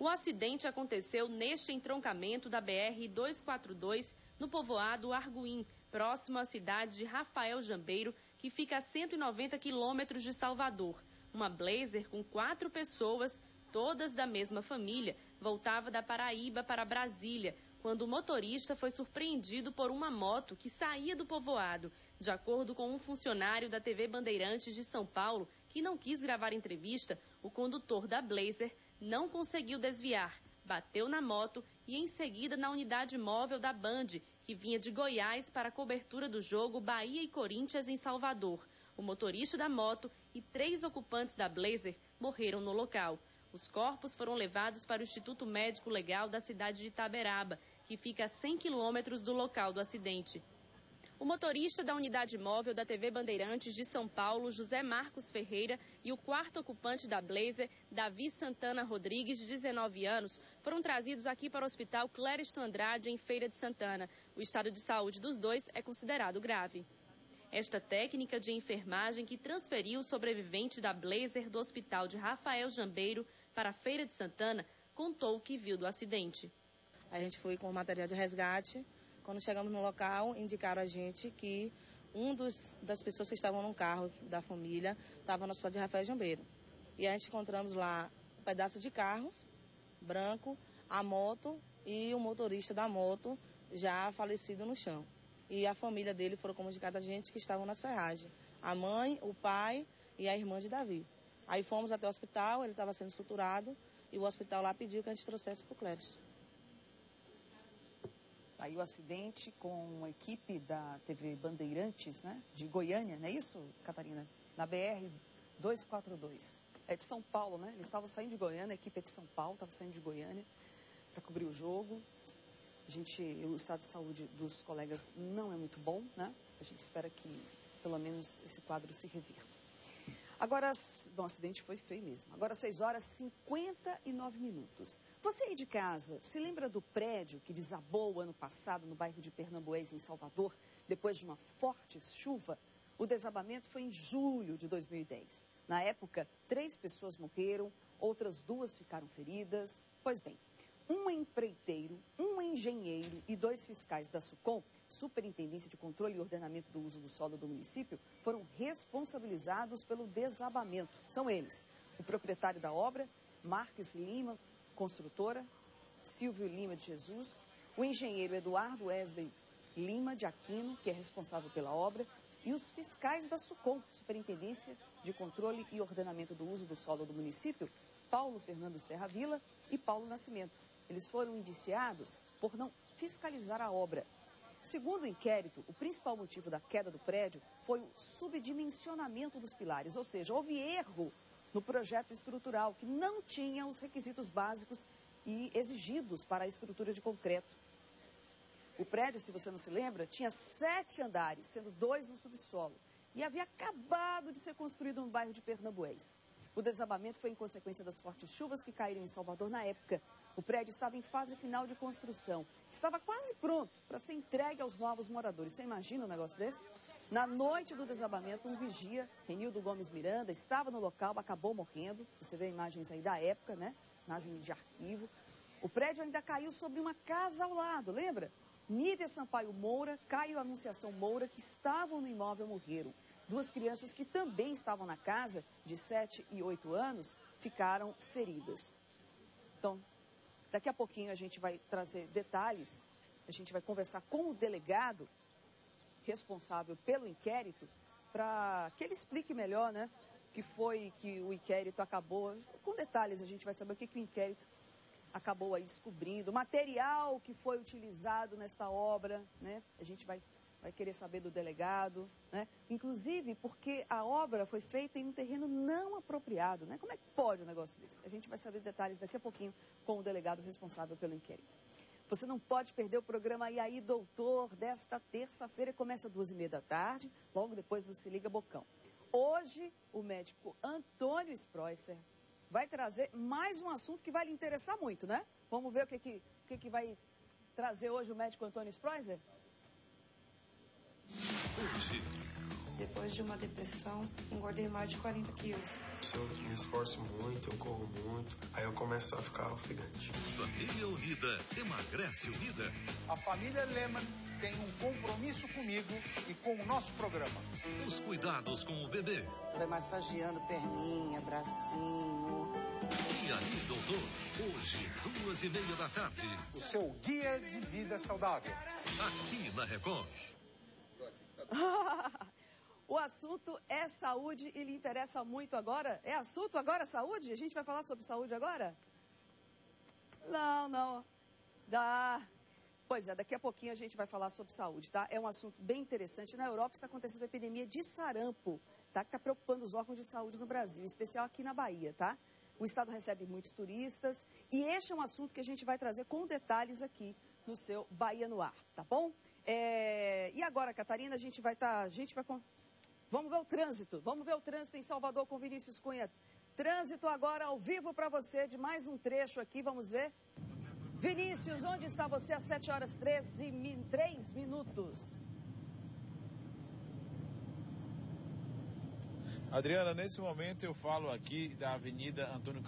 O acidente aconteceu neste entroncamento da BR-242, no povoado Arguim, próximo à cidade de Rafael Jambeiro, que fica a 190 quilômetros de Salvador. Uma Blazer com 4 pessoas, todas da mesma família, voltava da Paraíba para Brasília, quando o motorista foi surpreendido por uma moto que saía do povoado. De acordo com um funcionário da TV Bandeirantes de São Paulo, que não quis gravar entrevista, o condutor da Blazer não conseguiu desviar, bateu na moto e em seguida na unidade móvel da Band, que vinha de Goiás para a cobertura do jogo Bahia e Corinthians em Salvador. O motorista da moto e 3 ocupantes da Blazer morreram no local. Os corpos foram levados para o Instituto Médico Legal da cidade de Itaberaba, que fica a 100 quilômetros do local do acidente. O motorista da unidade móvel da TV Bandeirantes de São Paulo, José Marcos Ferreira, e o 4º ocupante da Blazer, Davi Santana Rodrigues, de 19 anos, foram trazidos aqui para o Hospital Clériston Andrade, em Feira de Santana. O estado de saúde dos dois é considerado grave. Esta técnica de enfermagem que transferiu o sobrevivente da Blazer do Hospital de Rafael Jambeiro para a Feira de Santana contou o que viu do acidente. A gente foi com o material de resgate. Quando chegamos no local, indicaram a gente que das pessoas que estavam no carro da família estava no Hospital de Rafael Jambeiro. E a gente encontramos lá um pedaço de carros branco, a moto e o motorista da moto já falecido no chão. E a família dele foram comunicadas a gente que estavam na serragem. A mãe, o pai e a irmã de Davi. Aí fomos até o hospital, ele estava sendo suturado e o hospital lá pediu que a gente trouxesse para o Clériston. Aí o acidente com a equipe da TV Bandeirantes, né, de Goiânia, não é isso, Catarina? Na BR-242. É de São Paulo, né? Eles estavam saindo de Goiânia, a equipe é de São Paulo, estava saindo de Goiânia para cobrir o jogo. O estado de saúde dos colegas não é muito bom, né? A gente espera que, pelo menos, esse quadro se revirta. Agora, bom, o acidente foi feio mesmo. Agora, 6h59. Você aí de casa, se lembra do prédio que desabou o ano passado no bairro de Pernambués, em Salvador, depois de uma forte chuva? O desabamento foi em julho de 2010. Na época, 3 pessoas morreram, outras 2 ficaram feridas. Pois bem, um empreiteiro, um engenheiro e 2 fiscais da SUCOM, Superintendência de Controle e Ordenamento do Uso do Solo do município, foram responsabilizados pelo desabamento. São eles: o proprietário da obra, Marques Lima, construtora, Silvio Lima de Jesus, o engenheiro Eduardo Wesley Lima de Aquino, que é responsável pela obra, e os fiscais da SUCOM, Superintendência de Controle e Ordenamento do Uso do Solo do município, Paulo Fernando Serra Vila e Paulo Nascimento. Eles foram indiciados por não fiscalizar a obra. Segundo o inquérito, o principal motivo da queda do prédio foi o subdimensionamento dos pilares, ou seja, houve erro no projeto estrutural, que não tinha os requisitos básicos e exigidos para a estrutura de concreto. O prédio, se você não se lembra, tinha 7 andares, sendo 2 no subsolo, e havia acabado de ser construído no bairro de Pernambués. O desabamento foi em consequência das fortes chuvas que caíram em Salvador na época. O prédio estava em fase final de construção. Estava quase pronto para ser entregue aos novos moradores. Você imagina um negócio desse? Na noite do desabamento, um vigia, Renildo Gomes Miranda, estava no local, acabou morrendo. Você vê imagens aí da época, né? Imagens de arquivo. O prédio ainda caiu sobre uma casa ao lado, lembra? Nívia Sampaio Moura, Caio Anunciação Moura, que estavam no imóvel, morreram. 2 crianças que também estavam na casa, de 7 e 8 anos, ficaram feridas. Então, daqui a pouquinho a gente vai trazer detalhes, a gente vai conversar com o delegado responsável pelo inquérito, para que ele explique melhor, né, que foi que o inquérito acabou. Com detalhes a gente vai saber o que o inquérito acabou aí descobrindo, o material que foi utilizado nesta obra, né, a gente vai querer saber do delegado, né? Inclusive porque a obra foi feita em um terreno não apropriado, né? Como é que pode um negócio desse? A gente vai saber detalhes daqui a pouquinho com o delegado responsável pelo inquérito. Você não pode perder o programa E aí, Doutor, desta terça-feira, começa às 2h30, logo depois do Se Liga Bocão. Hoje, o médico Antônio Spreusser vai trazer mais um assunto que vai lhe interessar muito, né? Vamos ver o que vai trazer hoje o médico Antônio Spreusser? Hoje, depois de uma depressão, engordei mais de 40 quilos. Se eu me esforço muito, eu corro muito, aí eu começo a ficar ofegante. Família unida, emagrece unida. A família Lehmann tem um compromisso comigo e com o nosso programa. Os cuidados com o bebê. Vai massageando perninha, bracinho. E aí, doutor, hoje, 2:30 da tarde. O seu guia de vida saudável. Aqui na Record. O assunto é saúde e lhe interessa muito agora? É assunto agora saúde? A gente vai falar sobre saúde agora? Não. Pois é, daqui a pouquinho a gente vai falar sobre saúde, tá? É um assunto bem interessante. Na Europa está acontecendo a epidemia de sarampo, tá? Que está preocupando os órgãos de saúde no Brasil, em especial aqui na Bahia, tá? O estado recebe muitos turistas e este é um assunto que a gente vai trazer com detalhes aqui no seu Bahia no Ar, tá bom? E agora, Catarina, vamos ver o trânsito. Vamos ver o trânsito em Salvador com Vinícius Cunha. Trânsito agora ao vivo para você de mais um trecho aqui, vamos ver. Vinícius, onde está você às 7h03 minutos? Adriana, nesse momento eu falo aqui da Avenida Antônio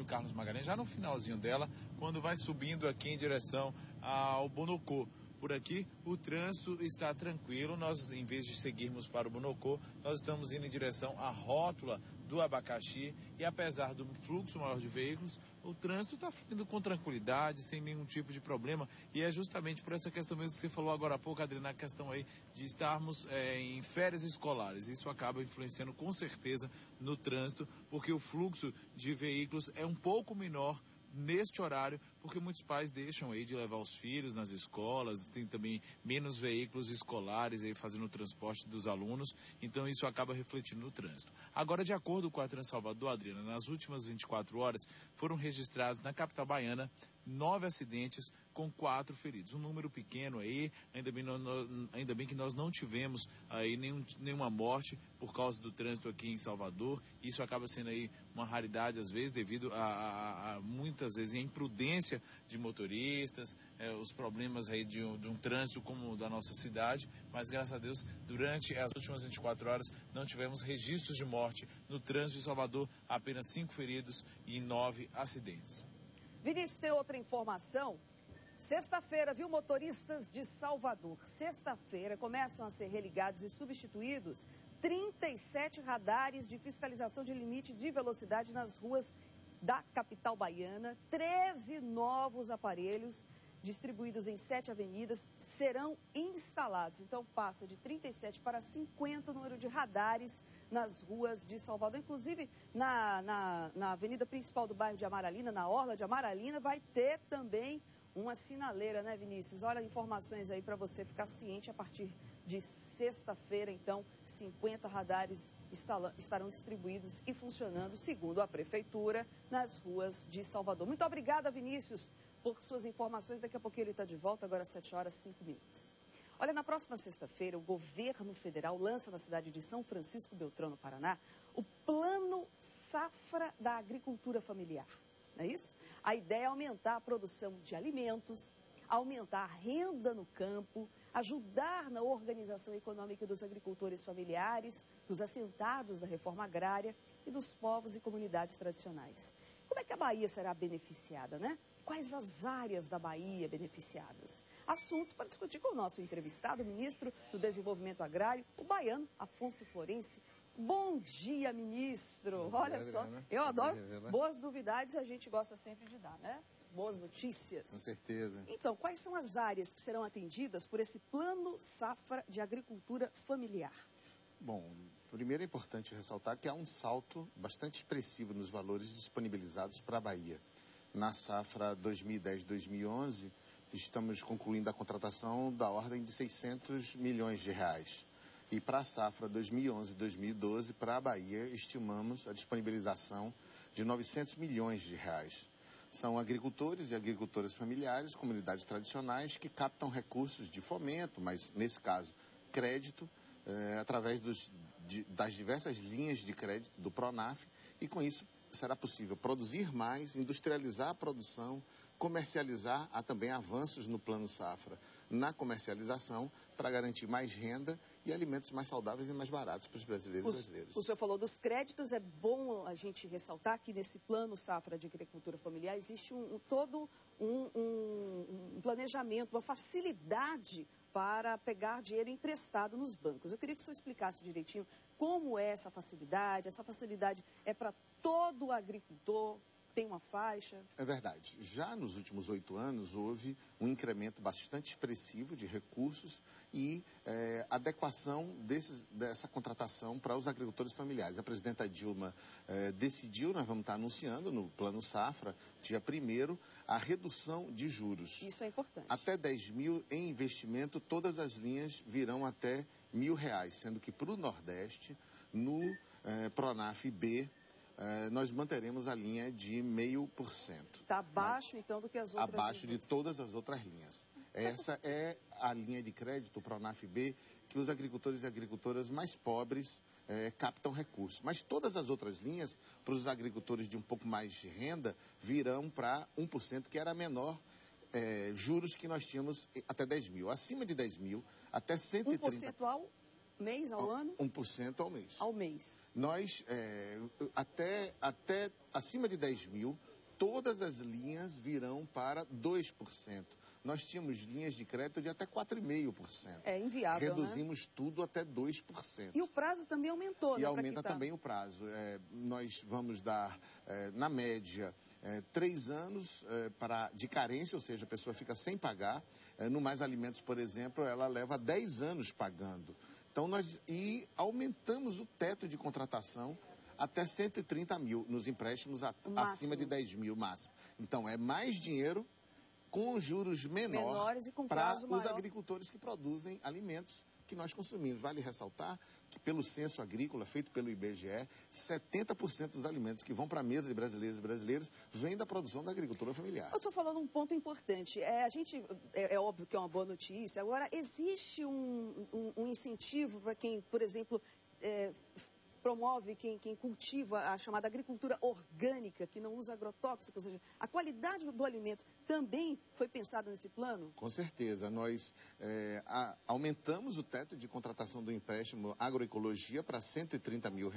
Carlos Magalhães, já no finalzinho dela, quando vai subindo aqui em direção ao Bonocô. Por aqui o trânsito está tranquilo, nós em vez de seguirmos para o Bonocô, nós estamos indo em direção à rótula do Abacaxi e apesar do fluxo maior de veículos, o trânsito está fluindo com tranquilidade, sem nenhum tipo de problema e é justamente por essa questão mesmo que você falou agora há pouco, Adriana, a questão aí de estarmos em férias escolares. Isso acaba influenciando com certeza no trânsito, porque o fluxo de veículos é um pouco menor neste horário, porque muitos pais deixam aí de levar os filhos nas escolas, tem também menos veículos escolares aí fazendo o transporte dos alunos, então isso acaba refletindo no trânsito. Agora, de acordo com a Transalvador, Adriana, nas últimas 24 horas foram registrados na capital baiana 9 acidentes com 4 feridos. Um número pequeno aí, ainda bem que nós não tivemos aí nenhuma morte por causa do trânsito aqui em Salvador. Isso acaba sendo aí uma raridade às vezes, devido a muitas vezes a imprudência de motoristas, os problemas aí de um trânsito como o da nossa cidade, mas graças a Deus, durante as últimas 24 horas não tivemos registros de morte no trânsito de Salvador, apenas 5 feridos e 9 acidentes. Vinícius, tem outra informação. Sexta-feira, viu, motoristas de Salvador? Sexta-feira começam a ser religados e substituídos 37 radares de fiscalização de limite de velocidade nas ruas da capital baiana. 13 novos aparelhos distribuídos em 7 avenidas serão instalados. Então passa de 37 para 50 o número de radares nas ruas de Salvador. Inclusive na avenida principal do bairro de Amaralina, na orla de Amaralina, vai ter também uma sinaleira, né, Vinícius? Olha, informações aí para você ficar ciente. A partir de sexta-feira, então, 50 radares estarão distribuídos e funcionando, segundo a Prefeitura, nas ruas de Salvador. Muito obrigada, Vinícius, por suas informações. Daqui a pouquinho ele está de volta, agora às 7h05. Olha, na próxima sexta-feira, o governo federal lança na cidade de São Francisco Beltrão, no Paraná, o Plano Safra da Agricultura Familiar. Não é isso? A ideia é aumentar a produção de alimentos, aumentar a renda no campo, ajudar na organização econômica dos agricultores familiares, dos assentados da reforma agrária e dos povos e comunidades tradicionais. Como é que a Bahia será beneficiada, né? Quais as áreas da Bahia beneficiadas? Assunto para discutir com o nosso entrevistado, o ministro do Desenvolvimento Agrário, o baiano Afonso Florense. Bom dia, ministro. Olha só, eu adoro boas novidades, a gente gosta sempre de dar, né? Boas notícias. Com certeza. Então, quais são as áreas que serão atendidas por esse Plano Safra de Agricultura Familiar? Bom, primeiro é importante ressaltar que há um salto bastante expressivo nos valores disponibilizados para a Bahia. Na safra 2010-2011, estamos concluindo a contratação da ordem de 600 milhões de reais. E para a safra 2011-2012, para a Bahia, estimamos a disponibilização de 900 milhões de reais. São agricultores e agricultoras familiares, comunidades tradicionais, que captam recursos de fomento, mas, nesse caso, crédito, através das diversas linhas de crédito do Pronaf, e com isso será possível produzir mais, industrializar a produção, comercializar. Há também avanços no Plano Safra na comercialização para garantir mais renda e alimentos mais saudáveis e mais baratos para os brasileiros e brasileiras. O senhor falou dos créditos, é bom a gente ressaltar que nesse plano Safra de Agricultura Familiar existe todo um planejamento, uma facilidade para pegar dinheiro emprestado nos bancos. Eu queria que o senhor explicasse direitinho como é essa facilidade. Essa facilidade é para todo agricultor? Tem uma faixa? É verdade. Já nos últimos 8 anos houve um incremento bastante expressivo de recursos e adequação dessa contratação para os agricultores familiares. A presidenta Dilma decidiu, nós vamos estar anunciando no Plano Safra, dia 1º, a redução de juros. Isso é importante. Até 10 mil em investimento, todas as linhas virão até R$1.000, sendo que para o Nordeste, no Pronaf B, nós manteremos a linha de 0,5%. Está abaixo, então, do que as outras abaixo linhas. De todas as outras linhas. Essa é a linha de crédito, o Pronaf B, que os agricultores e agricultoras mais pobres captam recursos. Mas todas as outras linhas, para os agricultores de um pouco mais de renda, virão para 1%, que era a menor juros que nós tínhamos até 10 mil. Acima de 10 mil, até 130... 1% ao mês, ao ano? 1% ao mês. Ao mês. Nós, até acima de 10 mil, todas as linhas virão para 2%. Nós tínhamos linhas de crédito de até 4,5%. É inviável, reduzimos tudo até 2%. E o prazo também aumentou, né? E aumenta também o prazo. Nós vamos dar, na média, 3 anos de carência, ou seja, a pessoa fica sem pagar. No Mais Alimentos, por exemplo, ela leva 10 anos pagando. Então, aumentamos o teto de contratação até 130 mil nos empréstimos acima de 10 mil máximo. Então, é mais dinheiro com juros menores para os agricultores que produzem alimentos que nós consumimos. Vale ressaltar que, pelo censo agrícola feito pelo IBGE, 70% dos alimentos que vão para a mesa de brasileiros e brasileiras vêm da produção da agricultura familiar. Eu estou falando um ponto importante. É óbvio que é uma boa notícia. Agora, existe um incentivo para quem, por exemplo, promove, quem cultiva a chamada agricultura orgânica, que não usa agrotóxicos, ou seja, a qualidade do alimento também foi pensada nesse plano? Com certeza. Nós aumentamos o teto de contratação do empréstimo agroecologia para R$130 mil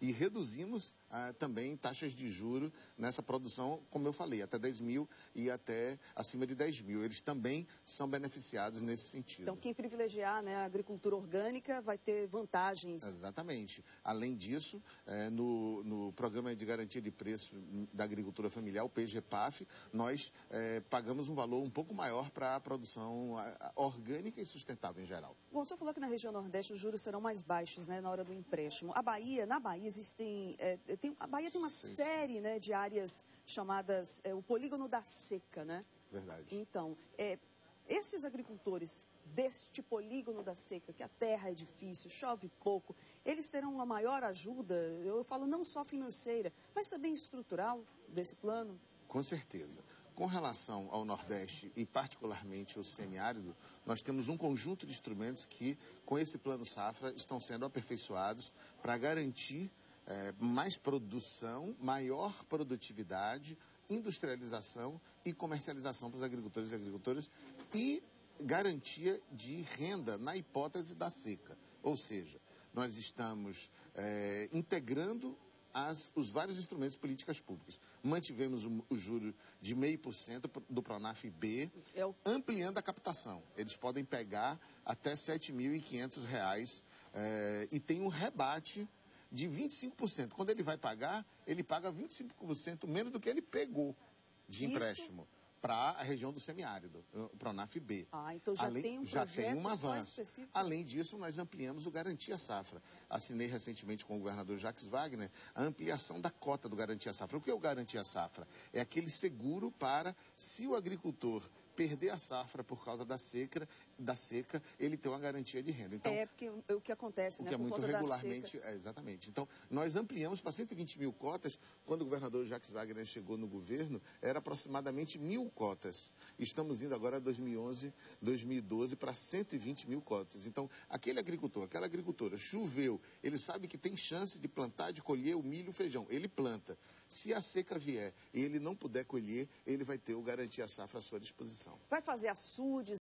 e reduzimos também taxas de juros nessa produção, como eu falei, até 10 mil e até acima de 10 mil. Eles também são beneficiados nesse sentido. Então, quem privilegiar a agricultura orgânica vai ter vantagens. Exatamente. Além disso, no Programa de Garantia de Preço da Agricultura Familiar, o PGPAF, nós pagamos um valor um pouco maior para a produção orgânica e sustentável em geral. Bom, o senhor falou que na região Nordeste os juros serão mais baixos, né, na hora do empréstimo. Na Bahia existem... a Bahia tem uma série, né, de áreas chamadas o polígono da seca, né? Verdade. Então, esses agricultores deste polígono da seca, que a terra é difícil, chove pouco, eles terão uma maior ajuda, eu falo não só financeira, mas também estrutural desse plano? Com certeza. Com relação ao Nordeste e particularmente ao semiárido, nós temos um conjunto de instrumentos que, com esse Plano Safra, estão sendo aperfeiçoados para garantir mais produção, maior produtividade, industrialização e comercialização para os agricultores e agricultoras e garantia de renda na hipótese da seca. Ou seja, nós estamos integrando os vários instrumentos de políticas públicas. Mantivemos o juro de 0,5% do Pronaf B, ampliando a captação. Eles podem pegar até R$ 7.500 e tem um rebate de 25%. Quando ele vai pagar, ele paga 25% menos do que ele pegou de empréstimo para a região do semiárido, o Pronaf B. Então já tem um avanço. Além disso, nós ampliamos o Garantia Safra. Assinei recentemente com o governador Jacques Wagner a ampliação da cota do Garantia Safra. O que é o Garantia Safra? É aquele seguro para, se o agricultor perder a safra por causa da seca, ele tem uma garantia de renda. Então, porque o que acontece, né? O que é muito regularmente, exatamente. Então, nós ampliamos para 120 mil cotas. Quando o governador Jacques Wagner chegou no governo, era aproximadamente 1.000 cotas. Estamos indo agora, 2011, 2012, para 120 mil cotas. Então, aquele agricultor, aquela agricultora, choveu, ele sabe que tem chance de plantar, de colher o milho, o feijão. Ele planta. Se a seca vier e ele não puder colher, ele vai ter o Garantia Safra à sua disposição. Vai fazer açudes?